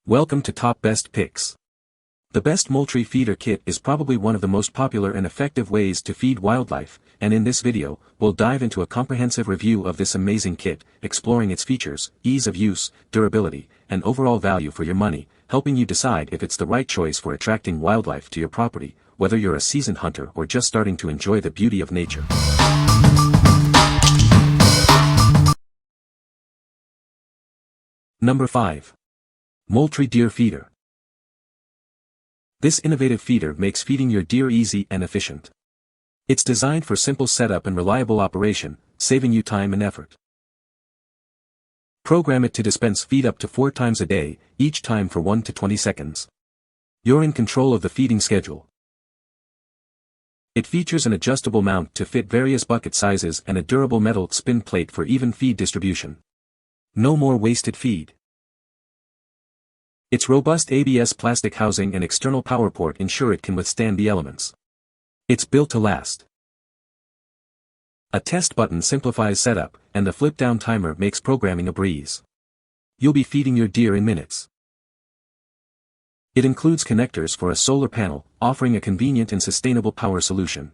Welcome to Top Best Picks. The best Moultrie Feeder Kit is probably one of the most popular and effective ways to feed wildlife, and in this video, we'll dive into a comprehensive review of this amazing kit, exploring its features, ease of use, durability, and overall value for your money, helping you decide if it's the right choice for attracting wildlife to your property, whether you're a seasoned hunter or just starting to enjoy the beauty of nature. Number 5. Moultrie Deer Feeder. This innovative feeder makes feeding your deer easy and efficient. It's designed for simple setup and reliable operation, saving you time and effort. Program it to dispense feed up to 4 times a day, each time for 1 to 20 seconds. You're in control of the feeding schedule. It features an adjustable mount to fit various bucket sizes and a durable metal spin plate for even feed distribution. No more wasted feed. Its robust ABS plastic housing and external power port ensure it can withstand the elements. It's built to last. A test button simplifies setup, and the flip-down timer makes programming a breeze. You'll be feeding your deer in minutes. It includes connectors for a solar panel, offering a convenient and sustainable power solution.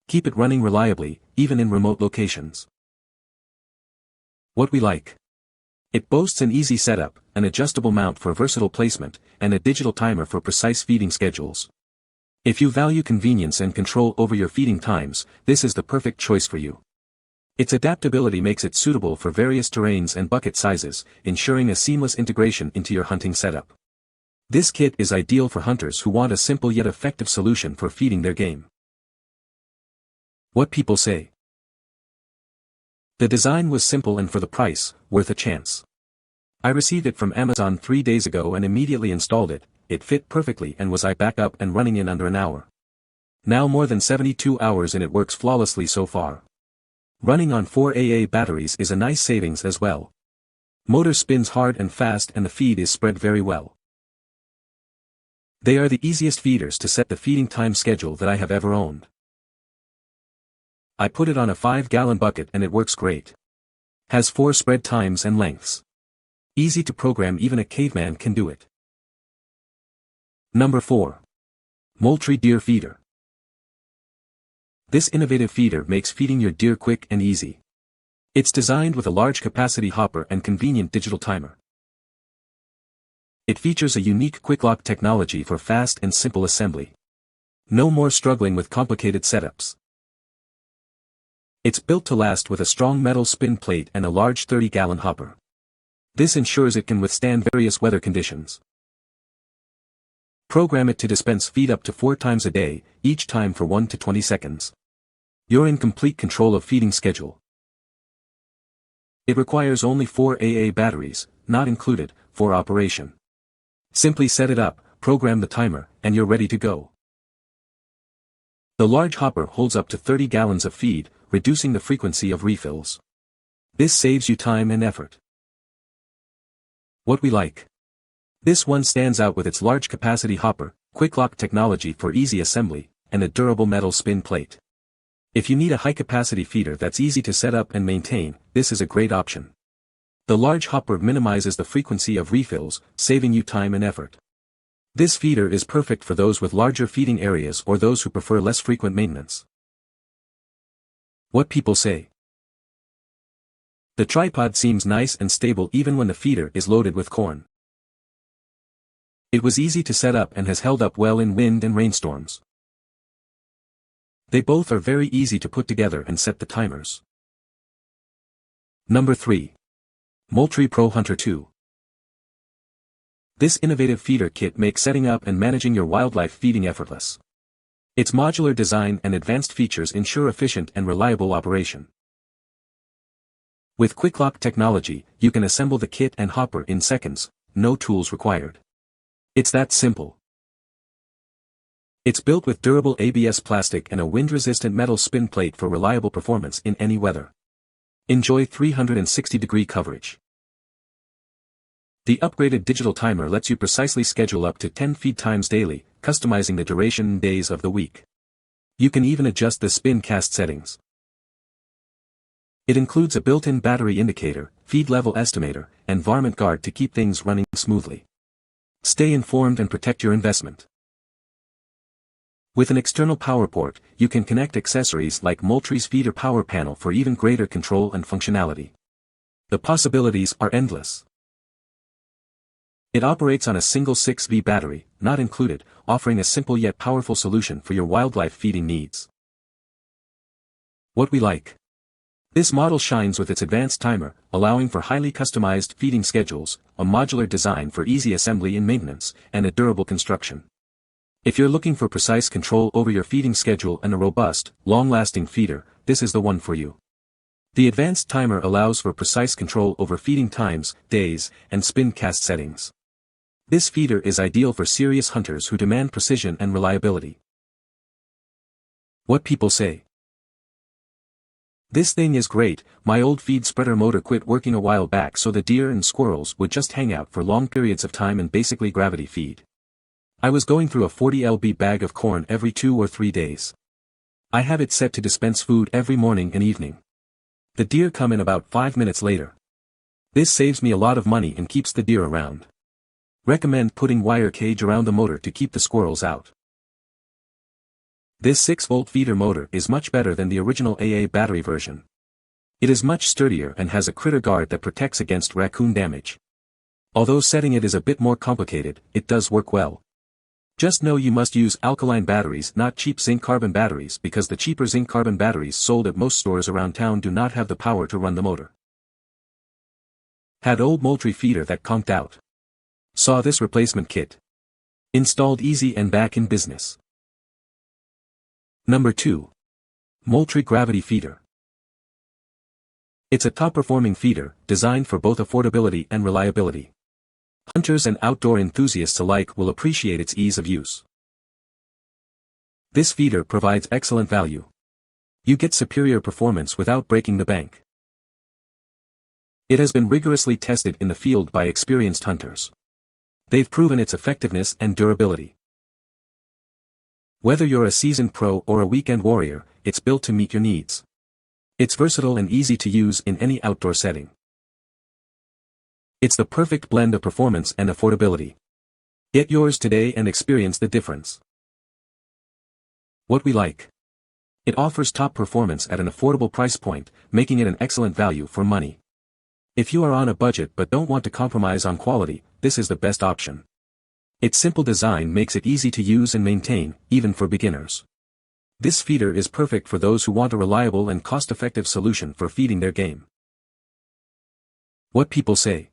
Keep it running reliably, even in remote locations. What we like. It boasts an easy setup, an adjustable mount for versatile placement, and a digital timer for precise feeding schedules. If you value convenience and control over your feeding times, this is the perfect choice for you. Its adaptability makes it suitable for various terrains and bucket sizes, ensuring a seamless integration into your hunting setup. This kit is ideal for hunters who want a simple yet effective solution for feeding their game. What people say. The design was simple and for the price, worth a chance. I received it from Amazon 3 days ago and immediately installed it. It fit perfectly and was back up and running in under an hour. Now more than 72 hours and it works flawlessly so far. Running on 4 AA batteries is a nice savings as well. Motor spins hard and fast and the feed is spread very well. They are the easiest feeders to set the feeding time schedule that I have ever owned. I put it on a 5-gallon bucket and it works great. Has 4 spread times and lengths. Easy to program, even a caveman can do it. Number 4. Moultrie Deer Feeder. This innovative feeder makes feeding your deer quick and easy. It's designed with a large capacity hopper and convenient digital timer. It features a unique quick lock technology for fast and simple assembly. No more struggling with complicated setups. It's built to last with a strong metal spin plate and a large 30-gallon hopper. This ensures it can withstand various weather conditions. Program it to dispense feed up to 4 times a day, each time for 1 to 20 seconds. You're in complete control of feeding schedule. It requires only 4 AA batteries, not included, for operation. Simply set it up, program the timer, and you're ready to go. The large hopper holds up to 30 gallons of feed, reducing the frequency of refills. This saves you time and effort. What we like. This one stands out with its large capacity hopper, quick lock technology for easy assembly, and a durable metal spin plate. If you need a high capacity feeder that's easy to set up and maintain, this is a great option. The large hopper minimizes the frequency of refills, saving you time and effort. This feeder is perfect for those with larger feeding areas or those who prefer less frequent maintenance. What people say. The tripod seems nice and stable even when the feeder is loaded with corn. It was easy to set up and has held up well in wind and rainstorms. They both are very easy to put together and set the timers. Number 3. Moultrie Pro Hunter II. This innovative feeder kit makes setting up and managing your wildlife feeding effortless. Its modular design and advanced features ensure efficient and reliable operation. With quick lock technology, you can assemble the kit and hopper in seconds, no tools required. It's that simple. It's built with durable ABS plastic and a wind-resistant metal spin plate for reliable performance in any weather. Enjoy 360-degree coverage. The upgraded digital timer lets you precisely schedule up to 10 feed times daily, customizing the duration and days of the week. You can even adjust the spin cast settings. It includes a built-in battery indicator, feed level estimator, and varmint guard to keep things running smoothly. Stay informed and protect your investment. With an external power port, you can connect accessories like Moultrie's feeder power panel for even greater control and functionality. The possibilities are endless. It operates on a single 6V battery, not included, offering a simple yet powerful solution for your wildlife feeding needs. What we like. This model shines with its advanced timer, allowing for highly customized feeding schedules, a modular design for easy assembly and maintenance, and a durable construction. If you're looking for precise control over your feeding schedule and a robust, long-lasting feeder, this is the one for you. The advanced timer allows for precise control over feeding times, days, and spin cast settings. This feeder is ideal for serious hunters who demand precision and reliability. What people say. This thing is great. My old feed spreader motor quit working a while back, so the deer and squirrels would just hang out for long periods of time and basically gravity feed. I was going through a 40 lb bag of corn every 2 or 3 days. I have it set to dispense food every morning and evening. The deer come in about 5 minutes later. This saves me a lot of money and keeps the deer around. Recommend putting wire cage around the motor to keep the squirrels out. This 6-volt feeder motor is much better than the original AA battery version. It is much sturdier and has a critter guard that protects against raccoon damage. Although setting it is a bit more complicated, it does work well. Just know you must use alkaline batteries, not cheap zinc-carbon batteries, because the cheaper zinc-carbon batteries sold at most stores around town do not have the power to run the motor. Had old Moultrie feeder that conked out. Saw this replacement kit. Installed easy and back in business. Number 2. Moultrie Gravity Feeder. It's a top-performing feeder, designed for both affordability and reliability. Hunters and outdoor enthusiasts alike will appreciate its ease of use. This feeder provides excellent value. You get superior performance without breaking the bank. It has been rigorously tested in the field by experienced hunters. They've proven its effectiveness and durability. Whether you're a seasoned pro or a weekend warrior, it's built to meet your needs. It's versatile and easy to use in any outdoor setting. It's the perfect blend of performance and affordability. Get yours today and experience the difference. What we like. It offers top performance at an affordable price point, making it an excellent value for money. If you are on a budget but don't want to compromise on quality, this is the best option. Its simple design makes it easy to use and maintain, even for beginners. This feeder is perfect for those who want a reliable and cost-effective solution for feeding their game. What people say.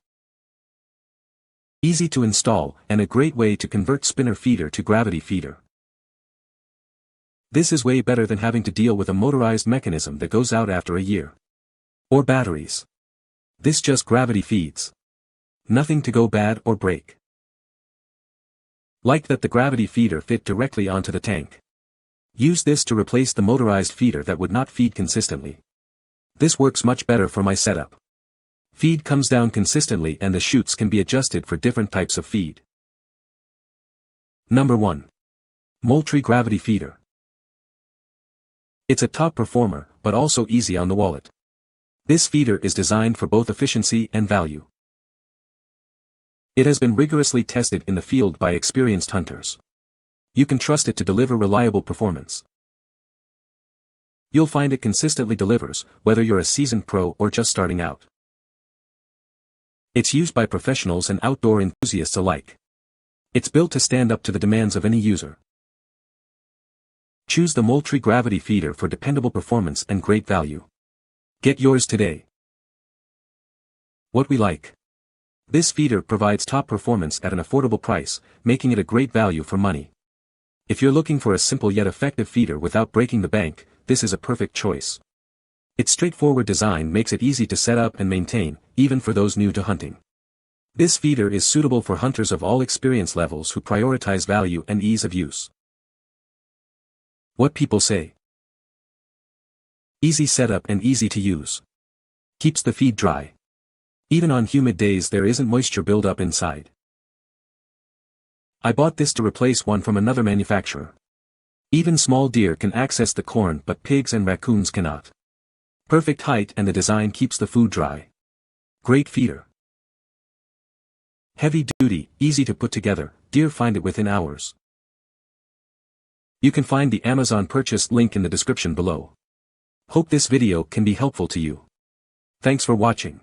Easy to install, and a great way to convert spinner feeder to gravity feeder. This is way better than having to deal with a motorized mechanism that goes out after a year. Or batteries. This just gravity feeds. Nothing to go bad or break. Like that the gravity feeder fit directly onto the tank. Use this to replace the motorized feeder that would not feed consistently. This works much better for my setup. Feed comes down consistently and the chutes can be adjusted for different types of feed. Number 1. Moultrie Gravity Feeder. It's a top performer, but also easy on the wallet. This feeder is designed for both efficiency and value. It has been rigorously tested in the field by experienced hunters. You can trust it to deliver reliable performance. You'll find it consistently delivers, whether you're a seasoned pro or just starting out. It's used by professionals and outdoor enthusiasts alike. It's built to stand up to the demands of any user. Choose the Moultrie Gravity Feeder for dependable performance and great value. Get yours today. What we like. This feeder provides top performance at an affordable price, making it a great value for money. If you're looking for a simple yet effective feeder without breaking the bank, this is a perfect choice. Its straightforward design makes it easy to set up and maintain, even for those new to hunting. This feeder is suitable for hunters of all experience levels who prioritize value and ease of use. What people say. Easy setup and easy to use. Keeps the feed dry. Even on humid days there isn't moisture buildup inside. I bought this to replace one from another manufacturer. Even small deer can access the corn but pigs and raccoons cannot. Perfect height and the design keeps the food dry. Great feeder. Heavy duty, easy to put together, deer find it within hours. You can find the Amazon purchase link in the description below. Hope this video can be helpful to you. Thanks for watching.